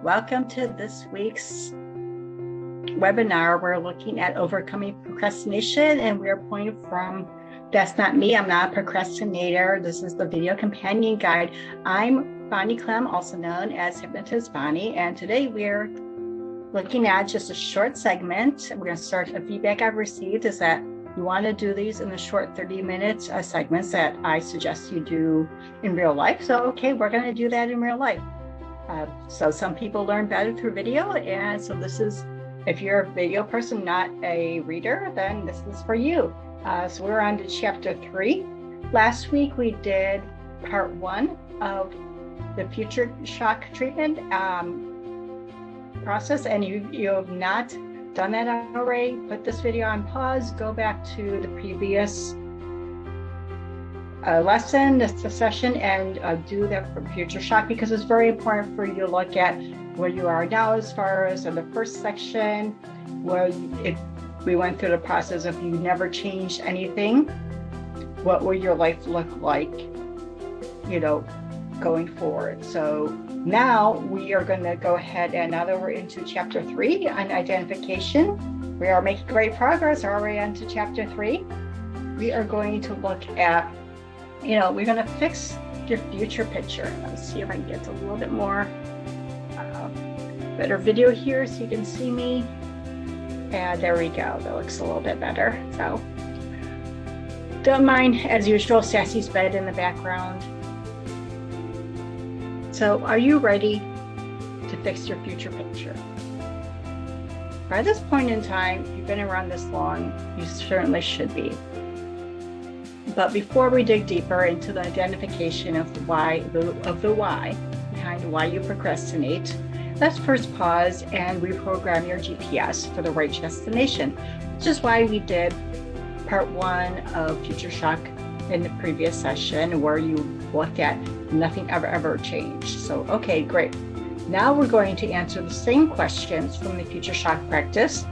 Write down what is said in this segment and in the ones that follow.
Welcome to this week's webinar. We're looking at overcoming procrastination, and we're pointing from, that's not me, I'm not a procrastinator. This is the video companion guide. I'm Bonnie Clem, also known as Hypnotist Bonnie, and today we're looking at just a short segment. We're going to start. The feedback I've received is that you want to do these in the short 30-minute segments that I suggest you do in real life. So, okay, we're going to do that in real life. So some people learn better through video, and so this is, if you're a video person, not a reader, then this is for you. So we're on to chapter 3. Last week we did part 1 of the future shock treatment process, and you have not done that already, put this video on pause, go back to the previous lesson, the session, and do that for future shock, because it's very important for you to look at where you are now as far as in the first section, where we went through the process of you never changed anything. What will your life look like, going forward? So now we are going to go ahead, and now that we're into chapter 3 on identification, we are making great progress already onto chapter 3. We are going to look at, we're going to fix your future picture. Let's see if I can get a little bit more better video here so you can see me. And there we go. That looks a little bit better. So don't mind, as usual, Sassy's bed in the background. So are you ready to fix your future picture? By this point in time, if you've been around this long, you certainly should be. But before we dig deeper into the identification of the why behind why you procrastinate, let's first pause and reprogram your GPS for the right destination, which is why we did part 1 of Future Shock in the previous session, where you looked at nothing ever changed. So, okay, great. Now we're going to answer the same questions from the Future Shock practice.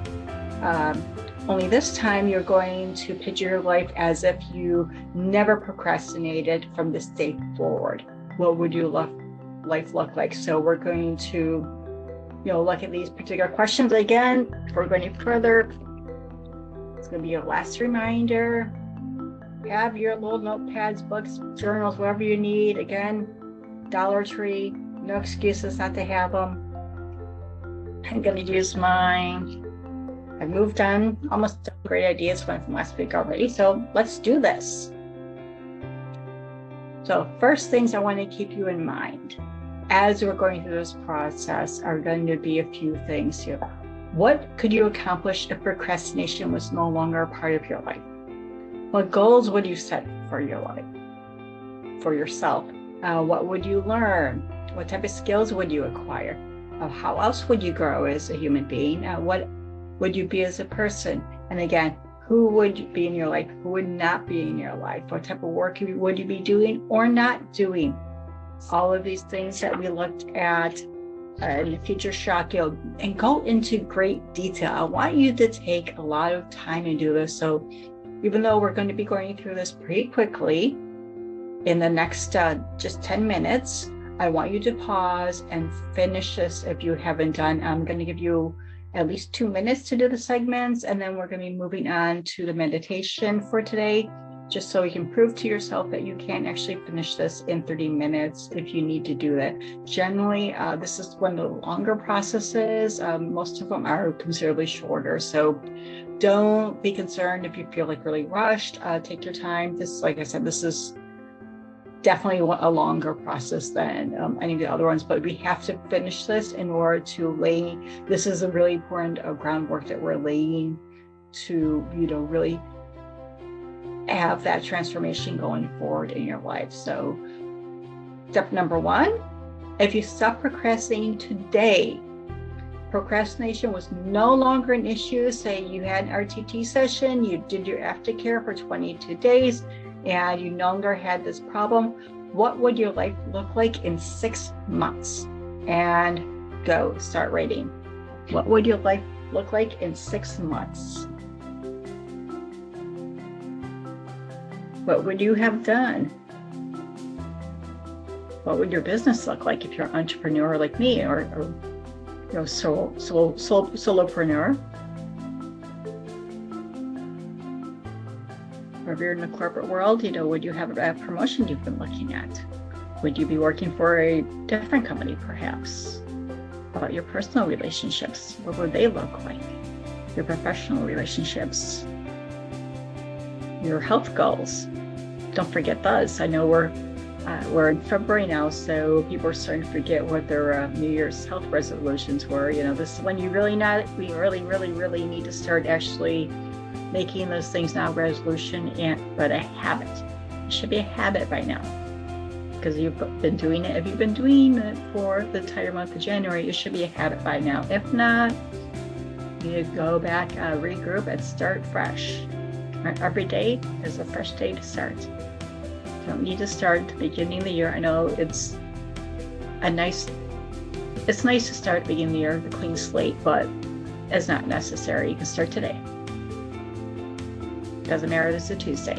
Only this time you're going to picture your life as if you never procrastinated from this day forward. What would your life look like? So we're going to, look at these particular questions again. Before going any further, it's going to be your last reminder. Have your little notepads, books, journals, whatever you need. Again, Dollar Tree, no excuses not to have them. I'm going to use mine. I moved on, almost done great ideas from last week already, so let's do this. So first things I want to keep you in mind as we're going through this process are going to be a few things here. What could you accomplish if procrastination was no longer a part of your life? What goals would you set for your life, for yourself? What would you learn? What type of skills would you acquire? How else would you grow as a human being? What would you be as a person? And again, who would be in your life? Who would not be in your life? What type of work would you be doing or not doing? All of these things that we looked at in the Future Shock, and go into great detail. I want you to take a lot of time and do this. So even though we're going to be going through this pretty quickly in the next just 10 minutes, I want you to pause and finish this if you haven't done. I'm going to give you at least 2 minutes to do the segments, and then we're going to be moving on to the meditation for today, just so you can prove to yourself that you can actually finish this in 30 minutes if you need to do that. Generally, this is one of the longer processes. Most of them are considerably shorter, so don't be concerned if you feel like really rushed. Take your time. This, like I said, this is definitely a longer process than any of the other ones, but we have to finish this in order to this is a really important groundwork that we're laying to, really have that transformation going forward in your life. So step number 1, if you stop procrastinating today, procrastination was no longer an issue. Say you had an RTT session, you did your aftercare for 22 days, and you no longer had this problem. What would your life look like in 6 months? And go, start writing. What would your life look like in 6 months? What would you have done? What would your business look like if you're an entrepreneur like me, or solopreneur. Or if you're in the corporate world, would you have a promotion you've been looking at? Would you be working for a different company, perhaps? How about your personal relationships? What would they look like? Your professional relationships? Your health goals? Don't forget those. I know we're in February now, so people are starting to forget what their New Year's health resolutions were. This is when we really need to start actually making those things not a resolution, but a habit. It should be a habit by now, because you've been doing it. If you've been doing it for the entire month of January, it should be a habit by now. If not, you go back, regroup, and start fresh. Every day is a fresh day to start. You don't need to start at the beginning of the year. I know it's nice to start at the beginning of the year with a clean slate, but it's not necessary. You can start today. Doesn't matter if it's a Tuesday.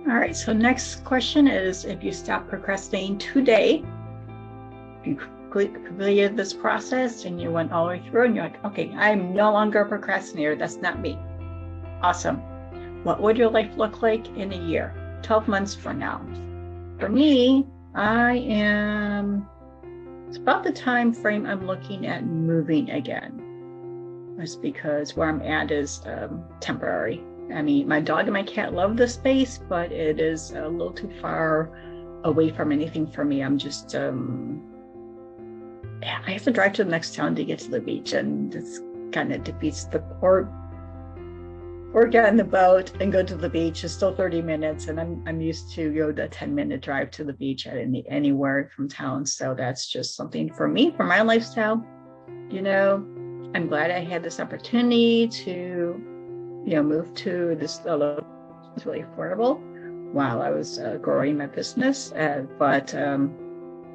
All right, so next question is, if you stop procrastinating today, you completed this process and you went all the way through and you're like, okay, I'm no longer a procrastinator. That's not me. Awesome. What would your life look like in a year, 12 months from now? For me, it's about the time frame I'm looking at moving again. That's because where I'm at is temporary. I mean, my dog and my cat love the space, but it is a little too far away from anything for me. I'm just, I have to drive to the next town to get to the beach, and this kind of defeats the or get on the boat and go to the beach. It's still 30 minutes, and I'm used to the 10-minute drive to the beach at anywhere from town. So that's just something for me, for my lifestyle. I'm glad I had this opportunity to move to this it's really affordable while I was growing my business, but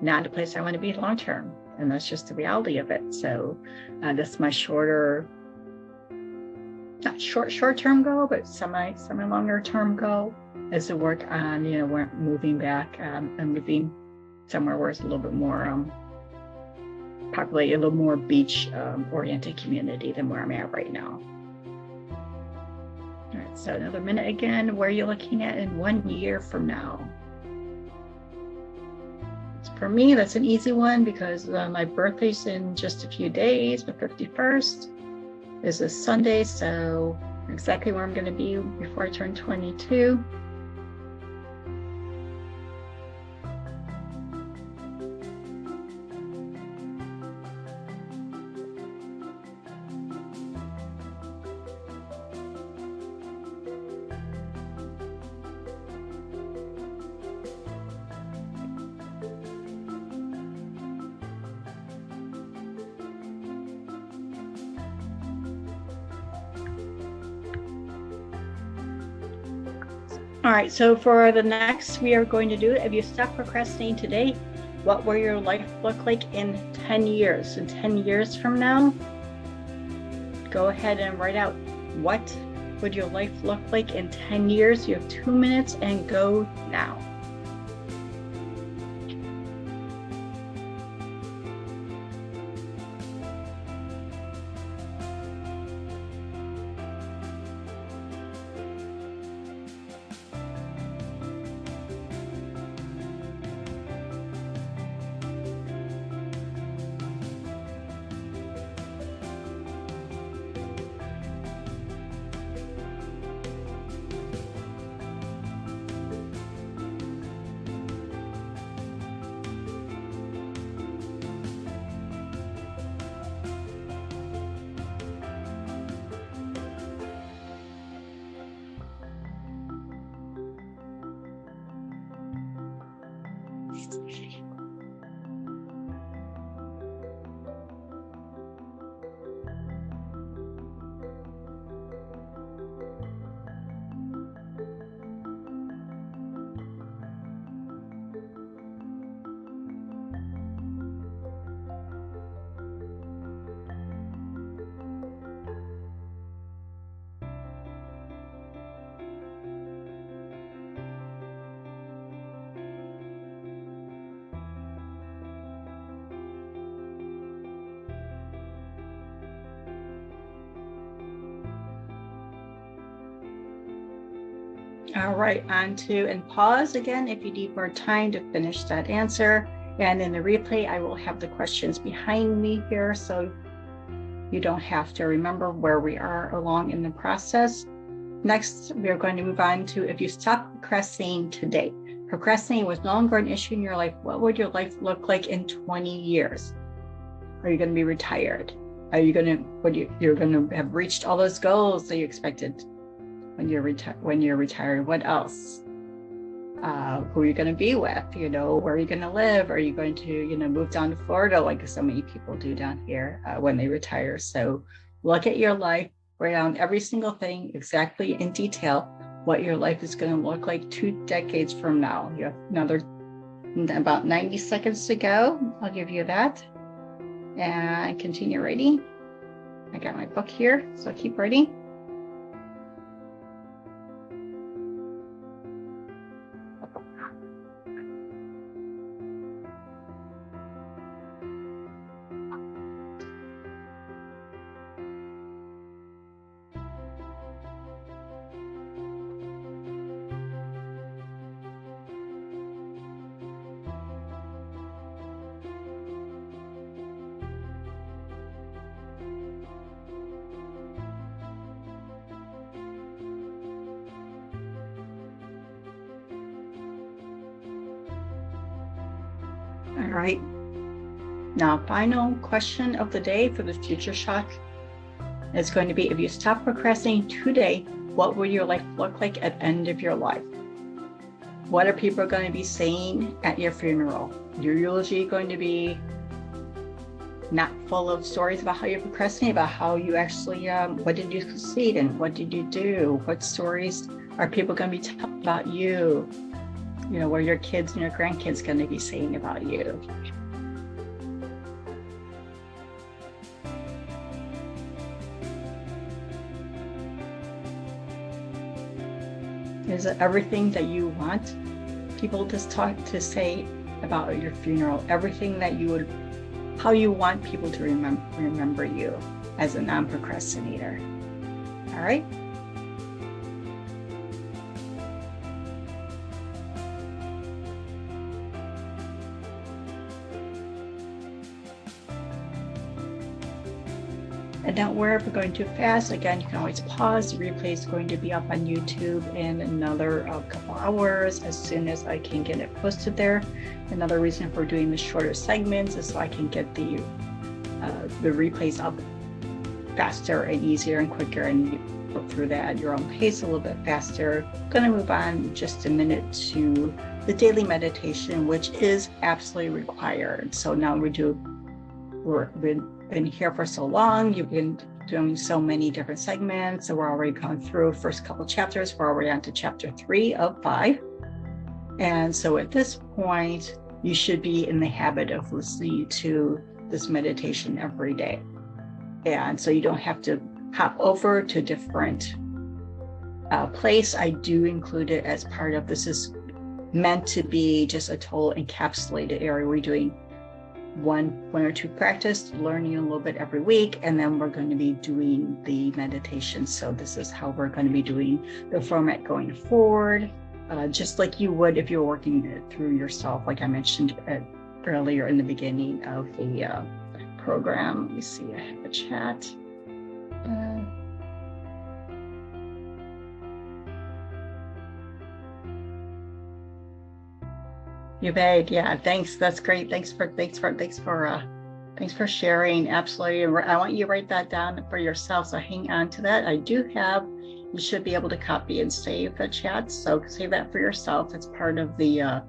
not a place I want to be long term, and that's just the reality of it. So that's my not short term goal, but semi longer term goal is to work on we're moving back and moving somewhere where it's a little bit more populated, a little more beach oriented community than where I'm at right now. All right, so another minute again. Where are you looking at in 1 year from now? So for me, that's an easy one because my birthday's in just a few days. My 51st is a Sunday, so exactly where I'm going to be before I turn 22. All right, so for the next, we are going to do, if you stop procrastinating today, what will your life look like in 10 years? In 10 years from now, go ahead and write out, what would your life look like in 10 years? You have 2 minutes and go now. All right, on to and pause again if you need more time to finish that answer. And in the replay, I will have the questions behind me here, so you don't have to remember where we are along in the process. Next, we are going to move on to if you stop procrastinating today. Procrastinating was no longer an issue in your life. What would your life look like in 20 years? Are you going to be retired? Are you going to, you're going to have reached all those goals that you expected when you're retired? What else? Who are you going to be with? Where are you going to live? Are you going to, move down to Florida like so many people do down here when they retire? So look at your life, write down every single thing exactly in detail, what your life is going to look like 2 decades from now. You have about 90 seconds to go. I'll give you that. And continue writing. I got my book here, so keep writing. All right. Now, final question of the day for the Future Shock is going to be, if you stop procrastinating today, what will your life look like at the end of your life? What are people going to be saying at your funeral? Your eulogy going to be not full of stories about how you procrastinate, about how you actually, what did you succeed in? What did you do? What stories are people going to be telling about you? What are your kids and your grandkids going to be saying about you? Is it everything that you want people to say about your funeral? Everything that how you want people to remember you as a non-procrastinator? All right. And don't worry if we're going too fast. Again, you can always pause. The replay is going to be up on YouTube in another couple hours as soon as I can get it posted there. Another reason for doing the shorter segments is so I can get the replays up faster and easier and quicker, and you go through that at your own pace a little bit faster. I'm going to move on in just a minute to the daily meditation, which is absolutely required. So now we've been here for so long. You've been doing so many different segments. So we're already gone through first couple chapters. We're already on to chapter 3 of 5. And so at this point, you should be in the habit of listening to this meditation every day. And so you don't have to hop over to a different place. I do include it as part of this. Is meant to be just a total encapsulated area. We're doing one or two practice, learning a little bit every week, and then we're going to be doing the meditation. So this is how we're going to be doing the format going forward, just like you would if you're working it through yourself, like I mentioned earlier in the beginning of the program. Let me see, I have a chat. You bet. Yeah, thanks. That's great. Thanks for sharing. Absolutely. I want you to write that down for yourself. So hang on to that. You should be able to copy and save the chat. So save that for yourself. It's part of the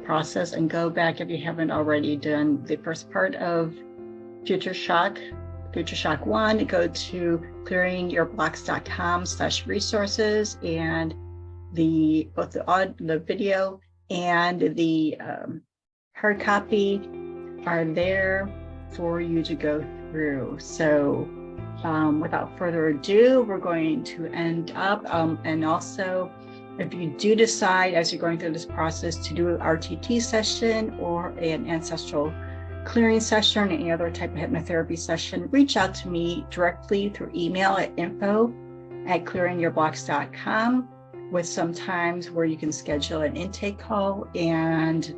process, and go back if you haven't already done the first part of Future Shock 1. Go to clearingyourblocks.com/resources, and both the video and the hard copy are there for you to go through. So without further ado, we're going to end up, and also if you do decide as you're going through this process to do an RTT session or an ancestral clearing session or any other type of hypnotherapy session, reach out to me directly through email at info@clearingyourblocks.com. with some times where you can schedule an intake call and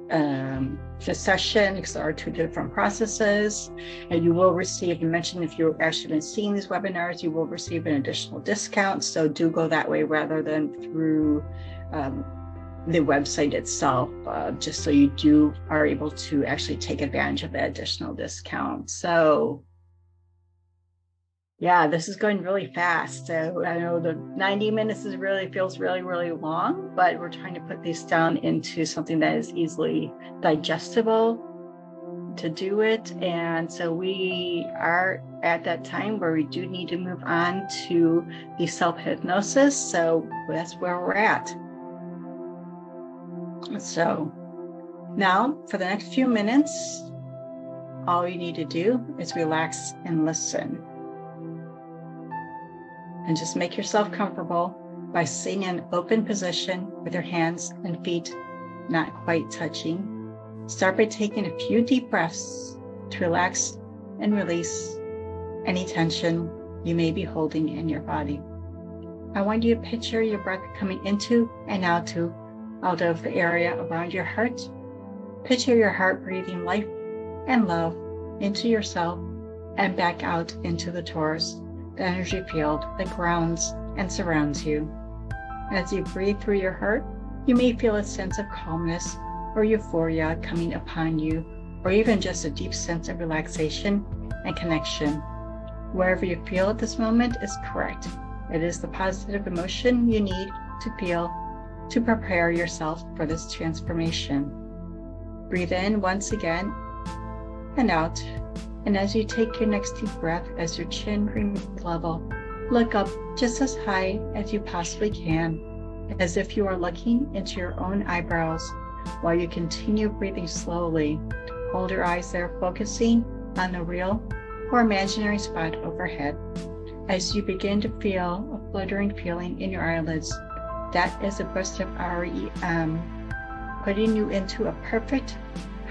the session, because there are two different processes, and you will receive, you mentioned if you've actually been seeing these webinars, you will receive an additional discount. So do go that way rather than through the website itself, just so you are able to actually take advantage of that additional discount. So yeah, this is going really fast. So I know the 90 minutes feels really, really long, but we're trying to put these down into something that is easily digestible to do it. And so we are at that time where we do need to move on to the self-hypnosis. So that's where we're at. So now for the next few minutes, all you need to do is relax and listen. And just make yourself comfortable by sitting in an open position with your hands and feet not quite touching. Start by taking a few deep breaths to relax and release any tension you may be holding in your body. I want you to picture your breath coming into and out of the area around your heart. Picture your heart breathing life and love into yourself and back out into the torus, the energy field that grounds and surrounds you. As you breathe through your heart, you may feel a sense of calmness or euphoria coming upon you, or even just a deep sense of relaxation and connection. Wherever you feel at this moment is correct. It is the positive emotion you need to feel to prepare yourself for this transformation. Breathe in once again and out. And as you take your next deep breath, as your chin remains level, look up just as high as you possibly can, as if you are looking into your own eyebrows while you continue breathing slowly. Hold your eyes there, focusing on the real or imaginary spot overhead. As you begin to feel a fluttering feeling in your eyelids, that is a burst of REM, putting you into a perfect,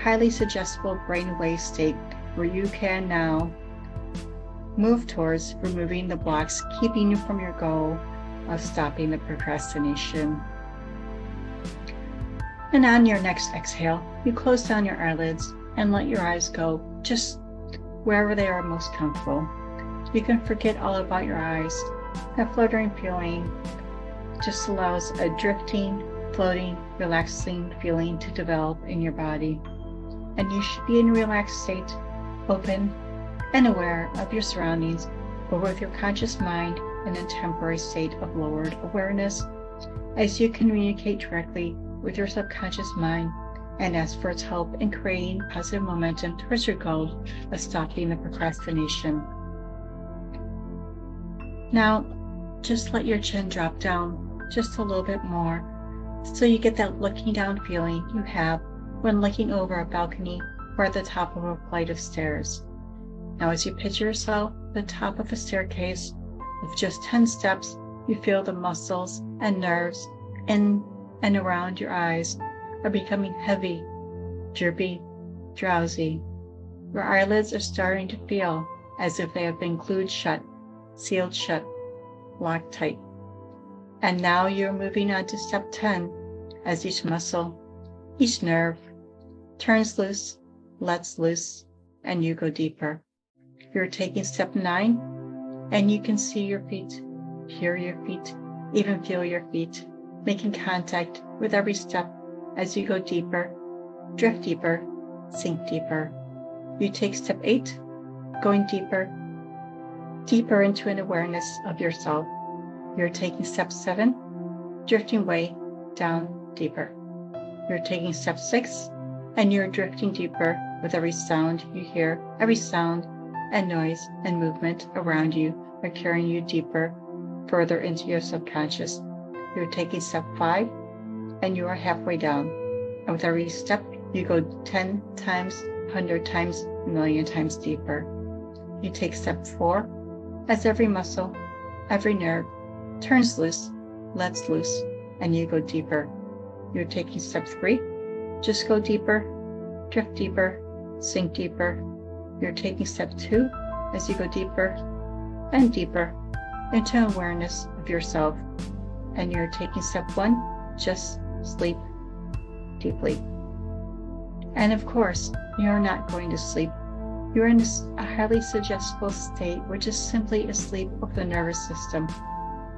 highly suggestible brainwave state where you can now move towards removing the blocks keeping you from your goal of stopping the procrastination. And on your next exhale, you close down your eyelids and let your eyes go just wherever they are most comfortable. You can forget all about your eyes. That fluttering feeling just allows a drifting, floating, relaxing feeling to develop in your body. And you should be in a relaxed state, open and aware of your surroundings, but with your conscious mind in a temporary state of lowered awareness, as you communicate directly with your subconscious mind and ask for its help in creating positive momentum towards your goal of stopping the procrastination. Now, just let your chin drop down just a little bit more so you get that looking down feeling you have when looking over a balcony or at the top of a flight of stairs. Now, as you picture yourself at the top of a staircase with just 10 steps, you feel the muscles and nerves in and around your eyes are becoming heavy, droopy, drowsy. Your eyelids are starting to feel as if they have been glued shut, sealed shut, locked tight. And now you're moving on to step 10 as each muscle, each nerve turns loose, lets loose, and you go deeper. You're taking step 9 and you can see your feet, hear your feet, even feel your feet, making contact with every step as you go deeper, drift deeper, sink deeper. You take step 8, going deeper into an awareness of yourself. You're taking step 7, drifting way down deeper. You're taking step 6, and you're drifting deeper with every sound you hear. Every sound and noise and movement around you are carrying you deeper, further into your subconscious. You're taking step 5, and you are halfway down. And with every step, you go 10 times, 100 times, a million times deeper. You take step 4, as every muscle, every nerve turns loose, lets loose, and you go deeper. You're taking step 3, just go deeper, drift deeper, sink deeper. You're taking step 2 as you go deeper and deeper into awareness of yourself. And you're taking step 1, just sleep deeply. And of course, you're not going to sleep. You're in a highly suggestible state, which is simply a sleep of the nervous system.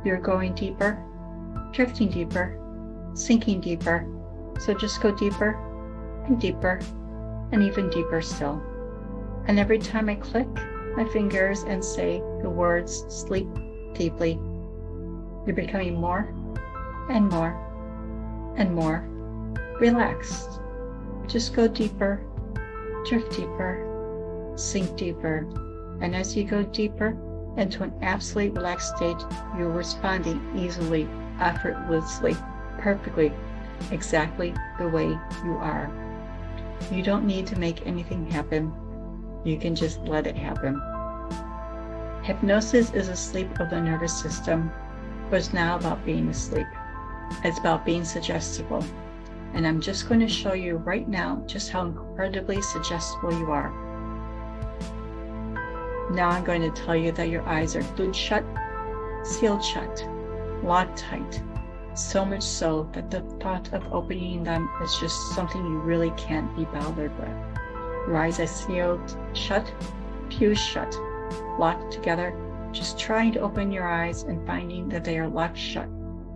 You're going deeper, drifting deeper, sinking deeper. So just go deeper and deeper and even deeper still. And every time I click my fingers and say the words sleep deeply, you're becoming more and more and more relaxed. Just go deeper, drift deeper, sink deeper. And as you go deeper into an absolutely relaxed state, you're responding easily, effortlessly, perfectly, exactly the way you are. You don't need to make anything happen. You can just let it happen. Hypnosis is a sleep of the nervous system, but it's now about being asleep. It's about being suggestible. And I'm just going to show you right now just how incredibly suggestible you are. Now I'm going to tell you that your eyes are glued shut, sealed shut, locked tight. So much so that the thought of opening them is just something you really can't be bothered with. Your eyes are sealed shut, fused shut, locked together, just trying to open your eyes and finding that they are locked shut,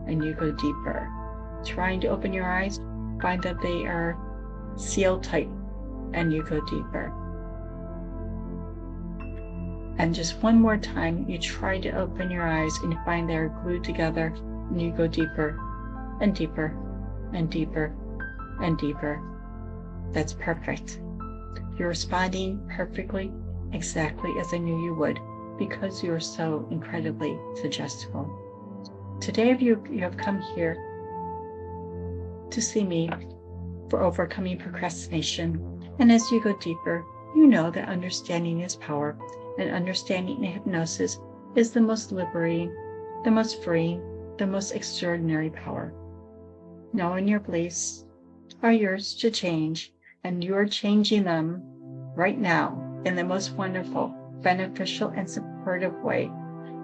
and you go deeper. Trying to open your eyes, find that they are sealed tight, and you go deeper. And just one more time, you try to open your eyes and you find they're glued together, and you go deeper and deeper and deeper and deeper. That's perfect. You're responding perfectly, exactly as I knew you would, because you are so incredibly suggestible. Today you have come here to see me for overcoming procrastination. And as you go deeper, you know that understanding is power, and understanding in hypnosis is the most liberating, the most freeing, the most extraordinary power. Knowing your beliefs are yours to change, and you are changing them right now in the most wonderful, beneficial, and supportive way.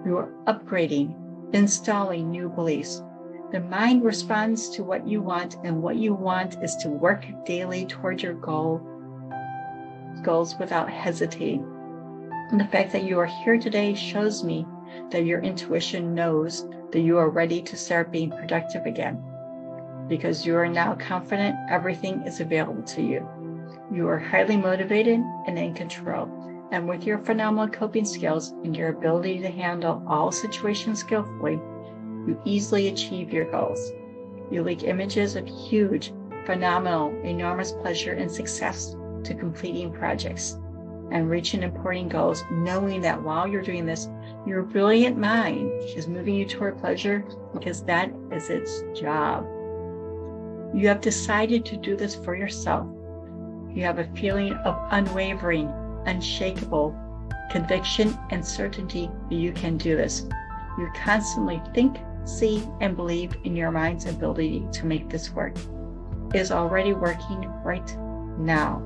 You are upgrading, installing new beliefs. The mind responds to what you want, and what you want is to work daily toward your goals without hesitating. And the fact that you are here today shows me that your intuition knows that you are ready to start being productive again, because you are now confident everything is available to you. You are highly motivated and in control. And with your phenomenal coping skills and your ability to handle all situations skillfully, you easily achieve your goals. You link images of huge, phenomenal, enormous pleasure and success to completing projects and reaching important goals, knowing that while you're doing this, your brilliant mind is moving you toward pleasure because that is its job. You have decided to do this for yourself. You have a feeling of unwavering, unshakable conviction and certainty that you can do this. You constantly think, see, and believe in your mind's ability to make this work. It is already working right now.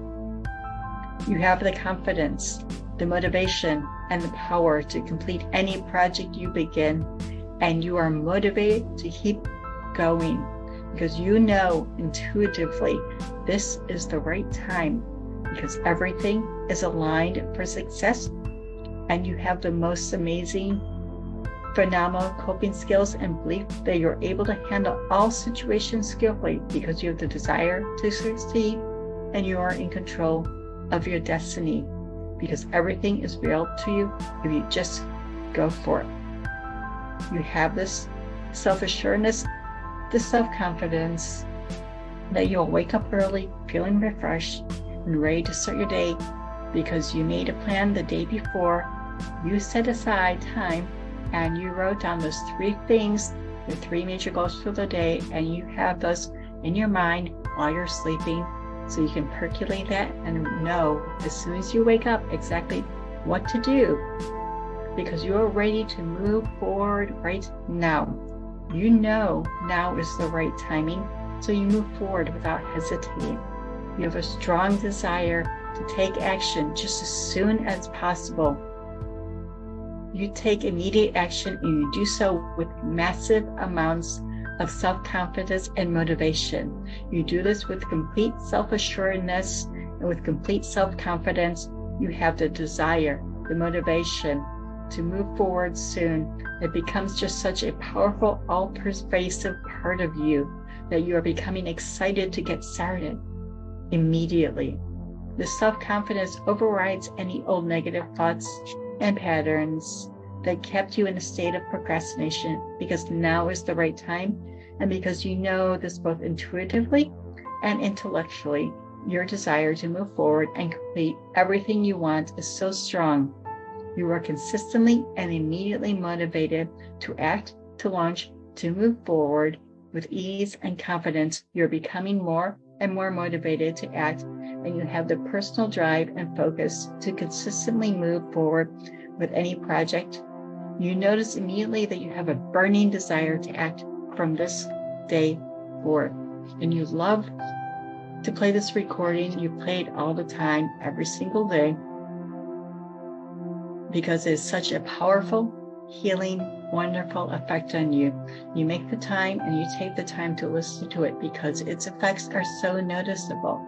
You have the confidence, the motivation, and the power to complete any project you begin, and you are motivated to keep going because you know intuitively this is the right time, because everything is aligned for success, and you have the most amazing, phenomenal coping skills and belief that you're able to handle all situations skillfully because you have the desire to succeed, and you are in control of your destiny because everything is real to you if you just go for it. You have this self-assuredness, this self-confidence that you'll wake up early feeling refreshed and ready to start your day because you made a plan the day before. You set aside time and you wrote down those 3 things, the 3 major goals for the day, and you have those in your mind while you're sleeping, so you can percolate that and know as soon as you wake up exactly what to do, because you are ready to move forward right now. You know now is the right timing, so you move forward without hesitating. You have a strong desire to take action just as soon as possible. You take immediate action, and you do so with massive amounts of self-confidence and motivation. You do this with complete self-assuredness and with complete self-confidence. You have the desire, the motivation to move forward soon. It becomes just such a powerful, all-pervasive part of you that you are becoming excited to get started immediately. The self-confidence overrides any old negative thoughts and patterns that kept you in a state of procrastination, because now is the right time, and because you know this both intuitively and intellectually. Your desire to move forward and complete everything you want is so strong. You are consistently and immediately motivated to act, to launch, to move forward with ease and confidence. You're becoming more and more motivated to act, and you have the personal drive and focus to consistently move forward with any project. You notice immediately that you have a burning desire to act from this day forward, and you love to play this recording. You play it all the time, every single day, because it's such a powerful, healing, wonderful effect on you. You make the time and you take the time to listen to it because its effects are so noticeable.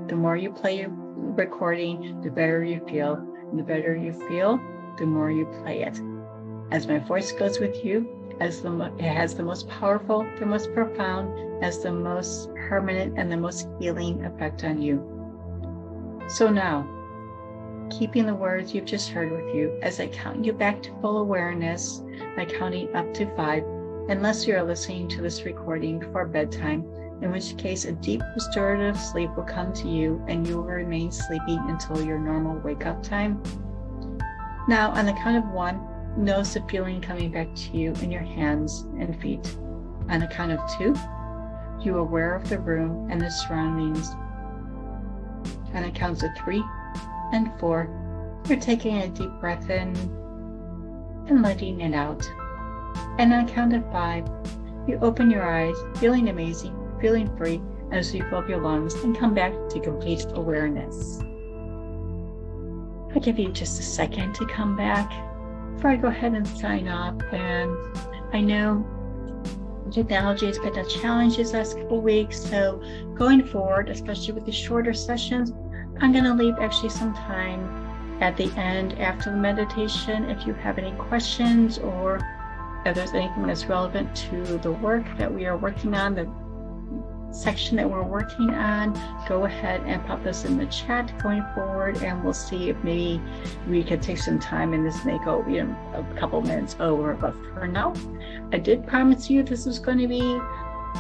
The more you play your recording, the better you feel. And the better you feel, the more you play it. As my voice goes with you, it has the most powerful, the most profound, as the most permanent and the most healing effect on you. So now, keeping the words you've just heard with you, as I count you back to full awareness by counting up to 5, unless you are listening to this recording before bedtime, in which case a deep restorative sleep will come to you and you will remain sleeping until your normal wake-up time. Now, on the count of 1, notice the feeling coming back to you in your hands and feet. On the count of 2, you are aware of the room and the surroundings. On the counts of 3 and 4, you're taking a deep breath in and letting it out. And on the count of 5, you open your eyes, feeling amazing, feeling free, as you fill up your lungs and come back to complete awareness. I'll give you just a second to come back before I go ahead and sign off. And I know technology has been a challenge these last couple weeks, so going forward, especially with the shorter sessions, I'm going to leave actually some time at the end after the meditation if you have any questions, or if there's anything that's relevant to the work that we are working on, the section that we're working on. Go ahead and pop this in the chat going forward, and we'll see if maybe we could take some time, and this may go a couple minutes over. But for now, I did promise you this was going to be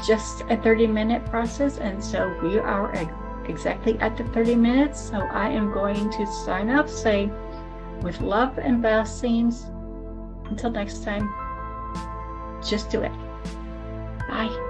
just a 30-minute process, and so we are exactly at the 30 minutes. So I am going to sign off, say, with love and blessings. Until next time, just do it. Bye.